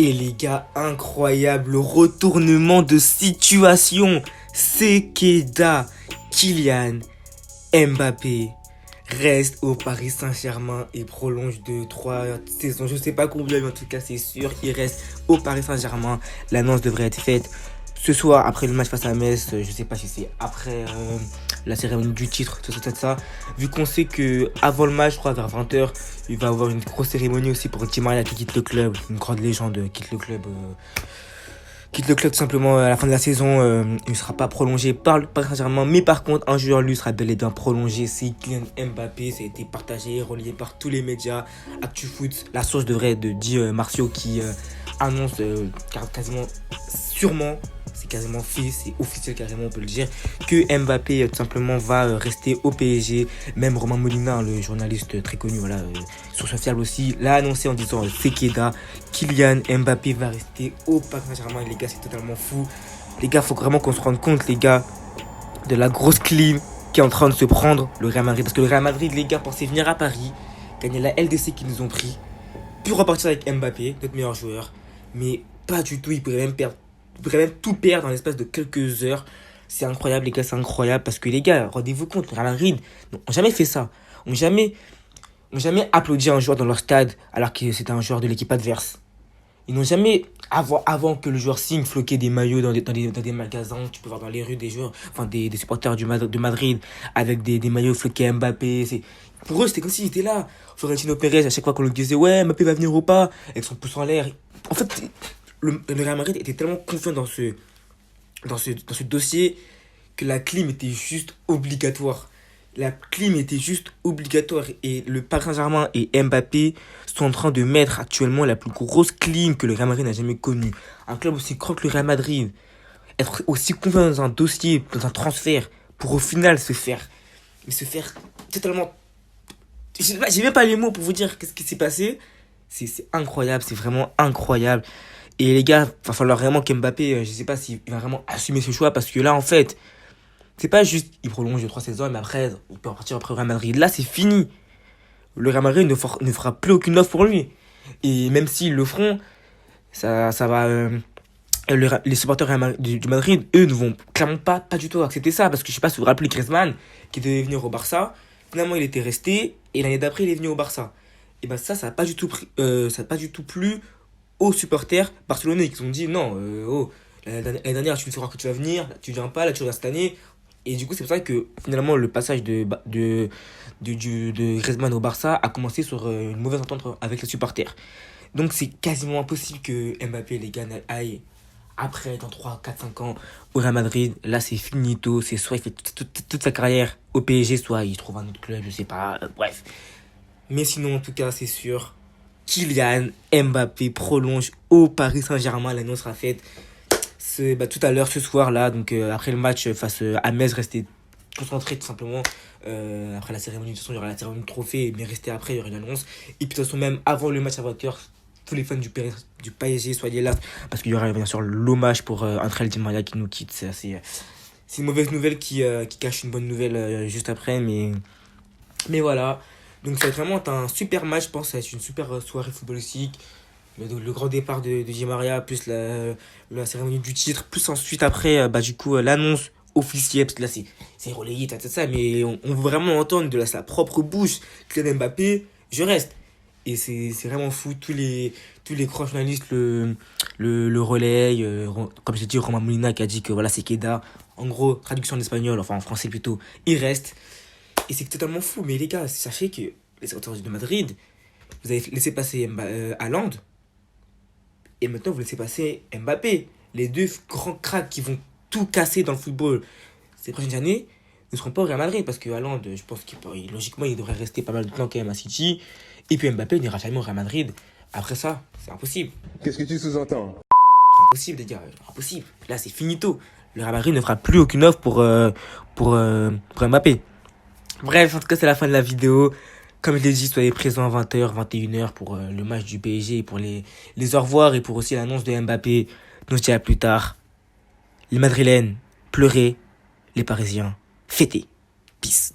Et les gars, incroyable retournement de situation. Sekeda, Kylian Mbappé reste au Paris Saint-Germain et prolonge de 3 saisons. Je sais pas combien, mais en tout cas, c'est sûr, il reste au Paris Saint-Germain. L'annonce devrait être faite ce soir après le match face à Metz. Je sais pas si c'est après la cérémonie du titre, tout ça. Vu qu'on sait que avant le match, je crois vers 20h, il va y avoir une grosse cérémonie aussi pour Di Maria qui quitte le club. Une grande légende quitte le club. Quitte le club tout simplement à la fin de la saison. Il ne sera pas prolongé par le Paris Saint-Germain. Mais par contre, un joueur lui sera bel et bien prolongé. C'est Kylian Mbappé. Ça a été partagé, relayé par tous les médias. ActuFoot, la source de vrai de Di Marcio qui annonce quasiment, sûrement, c'est quasiment fait, c'est officiel carrément, on peut le dire, que Mbappé tout simplement va rester au PSG. Même Romain Molina, le journaliste très connu, voilà, source fiable aussi, l'a annoncé en disant Sekeda, Kylian Mbappé va rester au Paris Saint-Germain. Les gars, c'est totalement fou. Les gars, faut vraiment qu'on se rende compte, les gars, de la grosse clim qui est en train de se prendre le Real Madrid. Parce que le Real Madrid, les gars, pensait venir à Paris, gagner la LDC qu'ils nous ont pris, puis repartir avec Mbappé, notre meilleur joueur. Mais pas du tout, il pourrait même tout perdre en l'espace de quelques heures. C'est incroyable, les gars, c'est incroyable. Parce que les gars, rendez-vous compte, le Real Madrid n'ont jamais fait ça. Ont jamais applaudi un joueur dans leur stade alors que c'était un joueur de l'équipe adverse. Ils n'ont jamais, avant que le joueur signe, floqué des maillots dans des magasins. Tu peux voir dans les rues des joueurs, enfin des supporters de Madrid avec des maillots floqués Mbappé. Pour eux, c'était comme s'ils étaient là. Florentino Pérez, à chaque fois qu'on lui disait ouais, Mbappé va venir ou pas, avec son pouce en l'air. En fait, le Real Madrid était tellement confiant dans ce dossier que la clim était juste obligatoire. La clim était juste obligatoire. Et le Paris Saint-Germain et Mbappé sont en train de mettre actuellement la plus grosse clim que le Real Madrid n'a jamais connue. Un club aussi grand que le Real Madrid, être aussi confiant dans un dossier, dans un transfert, pour au final se faire totalement... J'ai même pas les mots pour vous dire qu'est-ce qui s'est passé. C'est incroyable, c'est vraiment incroyable. Et les gars, il va falloir vraiment qu'Mbappé, je sais pas s'il va vraiment assumer ce choix, parce que là, en fait, c'est pas juste, il prolonge de 3 saisons, mais après, il peut repartir après le Real Madrid. Là, c'est fini. Le Real Madrid ne fera plus aucune offre pour lui. Et même s'ils le feront, ça va... les supporters du Madrid, eux, ne vont clairement pas du tout accepter ça. Parce que je sais pas si vous vous rappelez Griezmann, qui devait venir au Barça. Finalement, il était resté. Et l'année d'après, il est venu au Barça. Et ben ça n'a pas du tout plu aux supporters barcelonais qui ont dit non, l'année dernière, tu me fais croire que tu vas venir, tu viens pas, là, tu reviens cette année. Et du coup, c'est pour ça que finalement, le passage de Griezmann au Barça a commencé sur une mauvaise entente avec les supporters. Donc, c'est quasiment impossible que Mbappé, les gars, aillent après, dans 3, 4, 5 ans, au Real Madrid. Là, c'est finito. C'est soit il fait toute sa carrière au PSG, soit il trouve un autre club, je sais pas. Bref. Mais sinon, en tout cas, c'est sûr, Kylian Mbappé prolonge au Paris Saint-Germain. L'annonce sera faite tout à l'heure, ce soir, là. Donc, après le match face à Metz, restez concentrés tout simplement. Après la cérémonie, de toute façon, il y aura la cérémonie de trophée, mais restez après, il y aura une annonce. Et puis, de toute façon, même avant le match à 20h, tous les fans du PSG, soyez là. Parce qu'il y aura bien sûr l'hommage pour Angel Di Maria qui nous quitte. C'est une mauvaise nouvelle qui cache une bonne nouvelle juste après. Mais voilà. Donc ça va être vraiment un super match, je pense. Ça va être une super soirée footballistique. Le grand départ de Di Maria, plus la cérémonie du titre, plus ensuite après, du coup, l'annonce officielle. Parce que là, c'est relayé, ça. Mais on veut vraiment entendre de sa propre bouche Kylian Mbappé, je reste. Et c'est vraiment fou. Tous les grands journalistes le relayent. Comme j'ai dit, Romain Molina qui a dit que voilà, c'est Keda. En gros, traduction en espagnol, enfin en français plutôt, il reste. Et c'est totalement fou. Mais les gars, sachez que les supporters de Madrid, vous avez laissé passer Haaland. Et maintenant, vous laissez passer Mbappé. Les deux grands cracks qui vont tout casser dans le football ces prochaines années ne seront pas au Real Madrid. Parce que Haaland, je pense qu'il logiquement, il devrait rester pas mal de temps quand même à City. Et puis Mbappé n'ira jamais au Real Madrid. Après ça, c'est impossible. Qu'est-ce que tu sous-entends? C'est impossible, les gars. Impossible. Là, c'est finito. Le Real Madrid ne fera plus aucune offre pour Mbappé. Bref, en tout cas, c'est la fin de la vidéo. Comme je l'ai dit, soyez présents à 20h, 21h pour le match du PSG et pour les au revoir et pour aussi l'annonce de Mbappé. Nous, je dis à plus tard. Les Madrilènes, pleurez. Les Parisiens, fêtez. Peace.